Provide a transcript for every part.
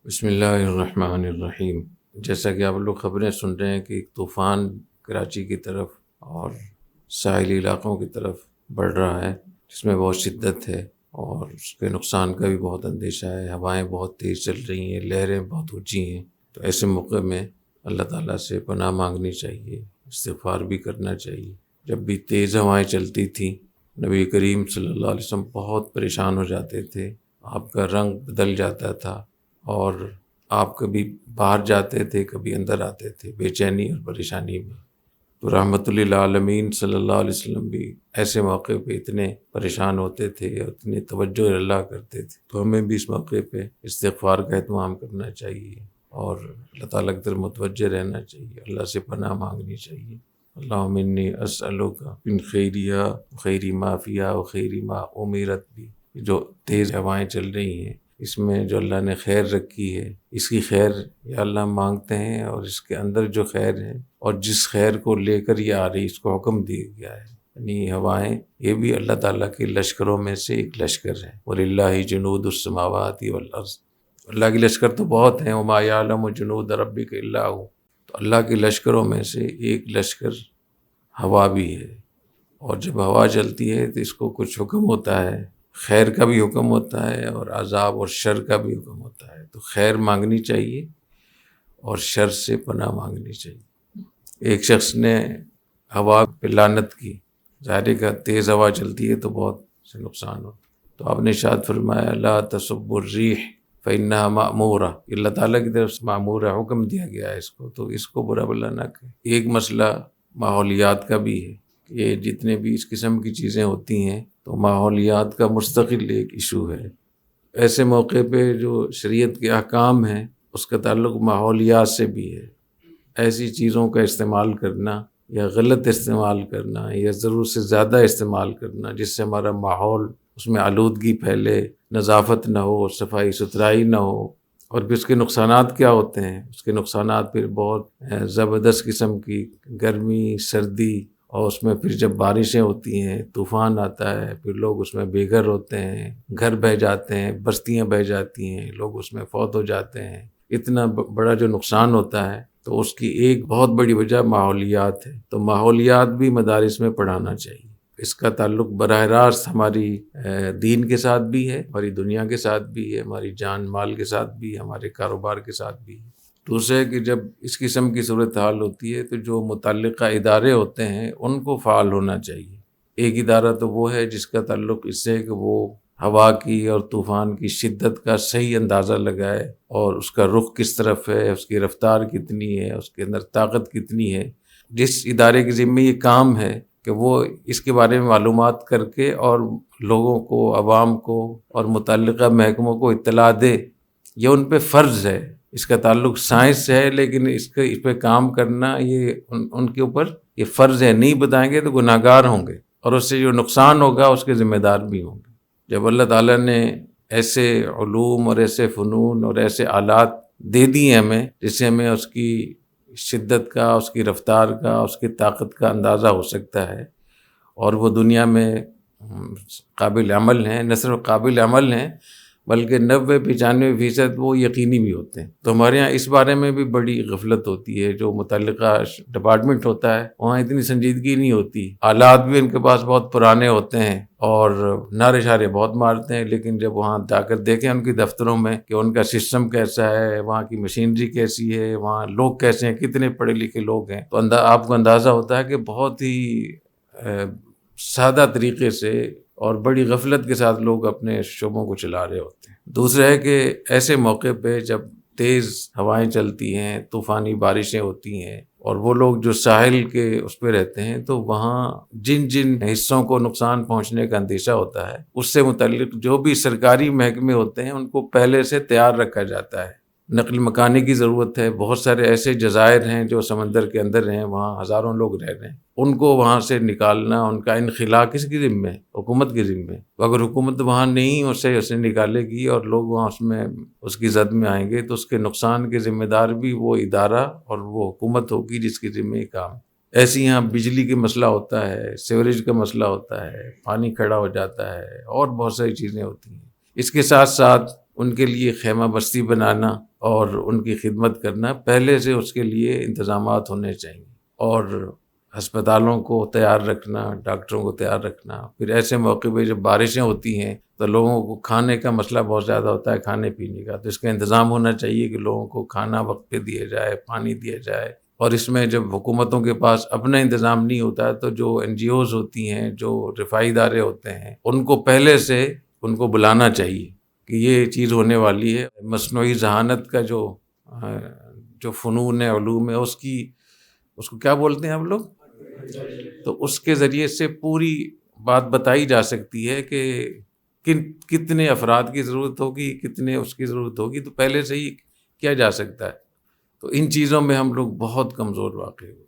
بسم اللہ الرحمن الرحیم۔ جیسا کہ آپ لوگ خبریں سن رہے ہیں کہ ایک طوفان کراچی کی طرف اور ساحلی علاقوں کی طرف بڑھ رہا ہے، جس میں بہت شدت ہے اور اس کے نقصان کا بھی بہت اندیشہ ہے۔ ہوائیں بہت تیز چل رہی ہیں، لہریں بہت اونچی ہیں، تو ایسے موقع میں اللہ تعالیٰ سے پناہ مانگنی چاہیے، استغفار بھی کرنا چاہیے۔ جب بھی تیز ہوائیں چلتی تھیں، نبی کریم صلی اللہ علیہ وسلم بہت پریشان ہو جاتے تھے، آپ کا رنگ بدل جاتا تھا اور آپ کبھی باہر جاتے تھے، کبھی اندر آتے تھے بے چینی اور پریشانی میں۔ تو رحمت للعالمین صلی اللہ علیہ وسلم بھی ایسے موقع پہ اتنے پریشان ہوتے تھے اور اتنی توجہ اللہ کرتے تھے، تو ہمیں بھی اس موقع پہ استغفار کا اہتمام کرنا چاہیے اور اللہ تعالیٰ کی طرف متوجہ رہنا چاہیے، اللہ سے پناہ مانگنی چاہیے۔ اللہم انی اسألک من خیریہ خیری ما فیہا و خیری ما امیرت بھی۔ جو تیز ہوائیں چل رہی ہیں، اس میں جو اللہ نے خیر رکھی ہے، اس کی خیر یا اللہ مانگتے ہیں، اور اس کے اندر جو خیر ہے اور جس خیر کو لے کر یہ آ رہی، اس کو حکم دیا گیا ہے، یعنی ہوائیں یہ بھی اللہ تعالیٰ کے لشکروں میں سے ایک لشکر ہے۔ وَلِلَّهِ جُنُودُ السَّمَاوَاتِ وَالْأَرْضِ، اللہ کے لشکر تو بہت ہیں، وَمَا يَعْلَمُ جُنُودَ رَبِّكَ إِلَّا هُوَ، تو اللہ کے لشکروں میں سے ایک لشکر ہوا بھی ہے، اور جب ہوا چلتی ہے تو اس کو کچھ حکم ہوتا ہے، خیر کا بھی حکم ہوتا ہے اور عذاب اور شر کا بھی حکم ہوتا ہے۔ تو خیر مانگنی چاہیے اور شر سے پناہ مانگنی چاہیے۔ ایک شخص نے ہوا پہ لعنت کی، ظاہر کا تیز ہوا چلتی ہے تو بہت سے نقصان ہوتا ہے، تو آپ نے ارشاد فرمایا لا تسبوا الريح فإنها مأمورہ، اللہ تعالیٰ کی طرف سے معمور ہے، حکم دیا گیا ہے اس کو، تو اس کو برا بلا نہ کریں۔ ایک مسئلہ ماحولیات کا بھی ہے، یہ جتنے بھی اس قسم کی چیزیں ہوتی ہیں تو ماحولیات کا مستقل ایک ایشو ہے۔ ایسے موقع پہ جو شریعت کے احکام ہیں اس کا تعلق ماحولیات سے بھی ہے۔ ایسی چیزوں کا استعمال کرنا یا غلط استعمال کرنا یا ضرورت سے زیادہ استعمال کرنا جس سے ہمارا ماحول، اس میں آلودگی پھیلے، نظافت نہ ہو، صفائی ستھرائی نہ ہو، اور پھر اس کے نقصانات کیا ہوتے ہیں؟ اس کے نقصانات پھر بہت زبردست قسم کی گرمی، سردی، اور اس میں پھر جب بارشیں ہوتی ہیں، طوفان آتا ہے، پھر لوگ اس میں بے گھر ہوتے ہیں، گھر بہہ جاتے ہیں، بستیاں بہہ جاتی ہیں، لوگ اس میں فوت ہو جاتے ہیں، اتنا بڑا جو نقصان ہوتا ہے، تو اس کی ایک بہت بڑی وجہ ماحولیات ہے۔ تو ماحولیات بھی مدارس میں پڑھانا چاہیے۔ اس کا تعلق براہ راست ہماری دین کے ساتھ بھی ہے، ہماری دنیا کے ساتھ بھی ہے، ہماری جان مال کے ساتھ بھی ہے، ہمارے کاروبار کے ساتھ بھی ہے۔ دوسرے ہے کہ جب اس قسم کی صورتحال ہوتی ہے تو جو متعلقہ ادارے ہوتے ہیں ان کو فعال ہونا چاہیے۔ ایک ادارہ تو وہ ہے جس کا تعلق اس سے ہے کہ وہ ہوا کی اور طوفان کی شدت کا صحیح اندازہ لگائے اور اس کا رخ کس طرف ہے، اس کی رفتار کتنی ہے، اس کے اندر طاقت کتنی ہے۔ جس ادارے کے ذمہ یہ کام ہے کہ وہ اس کے بارے میں معلومات کر کے اور لوگوں کو، عوام کو اور متعلقہ محکموں کو اطلاع دے، یہ ان پہ فرض ہے۔ اس کا تعلق سائنس سے ہے، لیکن اس پہ کام کرنا یہ ان کے اوپر یہ فرض ہے۔ نہیں بتائیں گے تو گناہگار ہوں گے، اور اس سے جو نقصان ہوگا اس کے ذمہ دار بھی ہوں گے۔ جب اللہ تعالیٰ نے ایسے علوم اور ایسے فنون اور ایسے آلات دے دیے ہمیں جس سے ہمیں اس کی شدت کا، اس کی رفتار کا، اس کی طاقت کا اندازہ ہو سکتا ہے، اور وہ دنیا میں قابل عمل ہیں، نہ صرف قابل عمل ہیں بلکہ 90-95% وہ یقینی بھی ہوتے ہیں۔ تو ہمارے یہاں اس بارے میں بھی بڑی غفلت ہوتی ہے، جو متعلقہ ڈپارٹمنٹ ہوتا ہے وہاں اتنی سنجیدگی نہیں ہوتی، آلات بھی ان کے پاس بہت پرانے ہوتے ہیں اور نعرے شعرے بہت مارتے ہیں، لیکن جب وہاں جا کر دیکھیں ان کے دفتروں میں کہ ان کا سسٹم کیسا ہے، وہاں کی مشینری کیسی ہے، وہاں لوگ کیسے ہیں، کتنے پڑھے لکھے لوگ ہیں، تو آپ کو اندازہ ہوتا ہے کہ بہت ہی سادہ طریقے سے اور بڑی غفلت کے ساتھ لوگ اپنے شعبوں کو چلا رہے ہوتے ہیں۔ دوسرا ہے کہ ایسے موقع پہ جب تیز ہوائیں چلتی ہیں، طوفانی بارشیں ہوتی ہیں، اور وہ لوگ جو ساحل کے اس پہ رہتے ہیں تو وہاں جن جن حصوں کو نقصان پہنچنے کا اندیشہ ہوتا ہے، اس سے متعلق جو بھی سرکاری محکمے ہوتے ہیں ان کو پہلے سے تیار رکھا جاتا ہے۔ نقل مکانی کی ضرورت ہے، بہت سارے ایسے جزائر ہیں جو سمندر کے اندر ہیں، وہاں ہزاروں لوگ رہ رہے ہیں، ان کو وہاں سے نکالنا، ان کا انخلا کس کی ذمہ ہے؟ حکومت کی ذمہ ہے۔ اگر حکومت وہاں نہیں اسے نکالے گی اور لوگ وہاں اس کی زد میں آئیں گے تو اس کے نقصان کے ذمہ دار بھی وہ ادارہ اور وہ حکومت ہوگی جس کی ذمہ یہ کام۔ ایسے یہاں بجلی کا مسئلہ ہوتا ہے، سیوریج کا مسئلہ ہوتا ہے، پانی کھڑا ہو جاتا ہے، اور بہت ساری چیزیں ہوتی ہیں۔ اس کے ساتھ ساتھ ان کے لیے خیمہ بستی بنانا اور ان کی خدمت کرنا، پہلے سے اس کے لیے انتظامات ہونے چاہیے، اور ہسپتالوں کو تیار رکھنا، ڈاکٹروں کو تیار رکھنا۔ پھر ایسے موقع پہ جب بارشیں ہوتی ہیں تو لوگوں کو کھانے کا مسئلہ بہت زیادہ ہوتا ہے، کھانے پینے کا، تو اس کا انتظام ہونا چاہیے کہ لوگوں کو کھانا وقت پہ دیا جائے، پانی دیا جائے۔ اور اس میں جب حکومتوں کے پاس اپنا انتظام نہیں ہوتا ہے تو جو NGOs ہوتی ہیں، جو رفاہی ادارے ہوتے ہیں، ان کو پہلے سے ان کو بلانا چاہیے کہ یہ چیز ہونے والی ہے۔ مصنوعی ذہانت کا جو فنون ہے، علوم ہے، اس کو کیا بولتے ہیں ہم لوگ، تو اس کے ذریعے سے پوری بات بتائی جا سکتی ہے کہ کتنے افراد کی ضرورت ہوگی، کتنے اس کی ضرورت ہوگی، تو پہلے سے ہی کیا جا سکتا ہے۔ تو ان چیزوں میں ہم لوگ بہت کمزور واقع ہوئے۔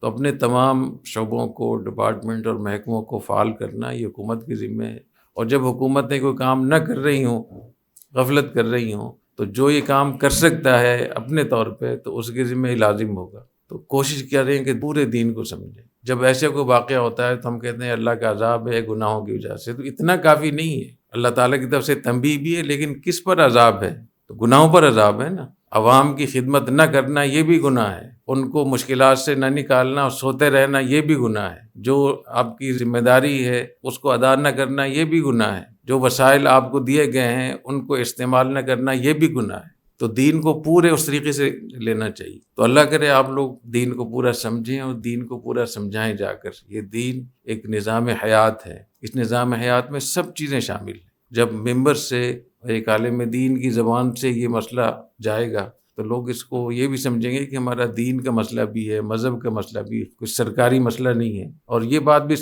تو اپنے تمام شعبوں کو، ڈپارٹمنٹ اور محکموں کو فعال کرنا یہ حکومت کی ذمہ ہے، اور جب حکومتیں کوئی کام نہ کر رہی ہوں، غفلت کر رہی ہوں، تو جو یہ کام کر سکتا ہے اپنے طور پہ تو اس کے ذمہ ہی لازم ہوگا۔ تو کوشش کر رہے ہیں کہ پورے دین کو سمجھیں۔ جب ایسے کوئی واقعہ ہوتا ہے تو ہم کہتے ہیں اللہ کا عذاب ہے گناہوں کی وجہ سے، تو اتنا کافی نہیں ہے۔ اللہ تعالیٰ کی طرف سے تنبیہ بھی ہے، لیکن کس پر عذاب ہے؟ تو گناہوں پر عذاب ہے نا۔ عوام کی خدمت نہ کرنا یہ بھی گناہ ہے، ان کو مشکلات سے نہ نکالنا اور سوتے رہنا یہ بھی گناہ ہے، جو آپ کی ذمہ داری ہے اس کو ادا نہ کرنا یہ بھی گناہ ہے، جو وسائل آپ کو دیے گئے ہیں ان کو استعمال نہ کرنا یہ بھی گناہ ہے۔ تو دین کو پورے اس طریقے سے لینا چاہیے۔ تو اللہ کرے آپ لوگ دین کو پورا سمجھیں اور دین کو پورا سمجھائیں جا کر۔ یہ دین ایک نظام حیات ہے، اس نظام حیات میں سب چیزیں شامل ہیں۔ جب ممبر سے ایک عالم دین کی زبان سے یہ مسئلہ جائے گا تو لوگ اس کو یہ بھی سمجھیں گے کہ ہمارا دین کا مسئلہ بھی ہے، مذہب کا مسئلہ بھی ہے، کچھ سرکاری مسئلہ نہیں ہے۔ اور یہ بات بھی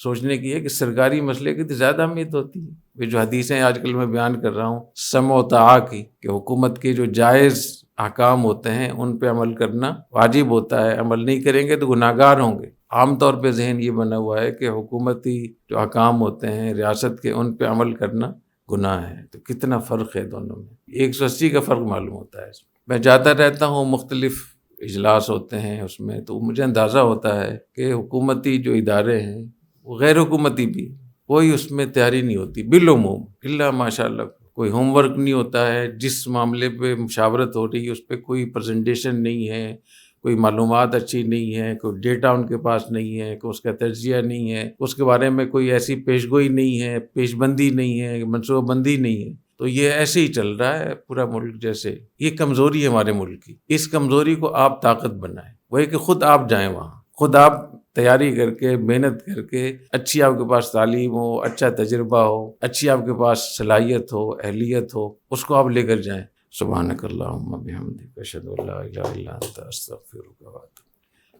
سوچنے کی ہے کہ سرکاری مسئلے کی تو زیادہ اہمیت ہوتی ہے۔ یہ جو حدیثیں آج کل میں بیان کر رہا ہوں، سمع و طاعہ کی، کہ حکومت کے جو جائز احکام ہوتے ہیں ان پہ عمل کرنا واجب ہوتا ہے، عمل نہیں کریں گے تو گناہگار ہوں گے۔ عام طور پہ ذہن یہ بنا ہوا ہے کہ حکومتی جو احکام ہوتے ہیں ریاست کے، ان پہ عمل کرنا گناہ ہے۔ تو کتنا فرق ہے دونوں میں، 180 کا فرق معلوم ہوتا ہے اس میں جاتا رہتا ہوں، مختلف اجلاس ہوتے ہیں اس میں، تو مجھے اندازہ ہوتا ہے کہ حکومتی جو ادارے ہیں وہ غیر حکومتی بھی کوئی اس میں تیاری نہیں ہوتی بالعموم، الا ماشاء اللہ کوئی ہوم ورک نہیں ہوتا ہے، جس معاملے پہ مشاورت ہو رہی ہے اس پہ کوئی پریزنٹیشن نہیں ہے، کوئی معلومات اچھی نہیں ہے، کوئی ڈیٹا ان کے پاس نہیں ہے، کوئی اس کا تجزیہ نہیں ہے، اس کے بارے میں کوئی ایسی پیش گوئی نہیں ہے، پیش بندی نہیں ہے، منصوبہ بندی نہیں ہے۔ تو یہ ایسے ہی چل رہا ہے پورا ملک جیسے۔ یہ کمزوری ہے ہمارے ملک کی، اس کمزوری کو آپ طاقت بنائیں، وہ ہے کہ خود آپ جائیں وہاں، خود آپ تیاری کر کے، محنت کر کے، اچھی آپ کے پاس تعلیم ہو، اچھا تجربہ ہو، اچھی آپ کے پاس صلاحیت ہو، اہلیت ہو، اس کو آپ لے کر جائیں۔ سبحانک اللہم و بحمدک، اشہد ان لا الہ الا انت، استغفرک و اتوب۔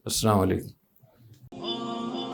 السلام علیکم۔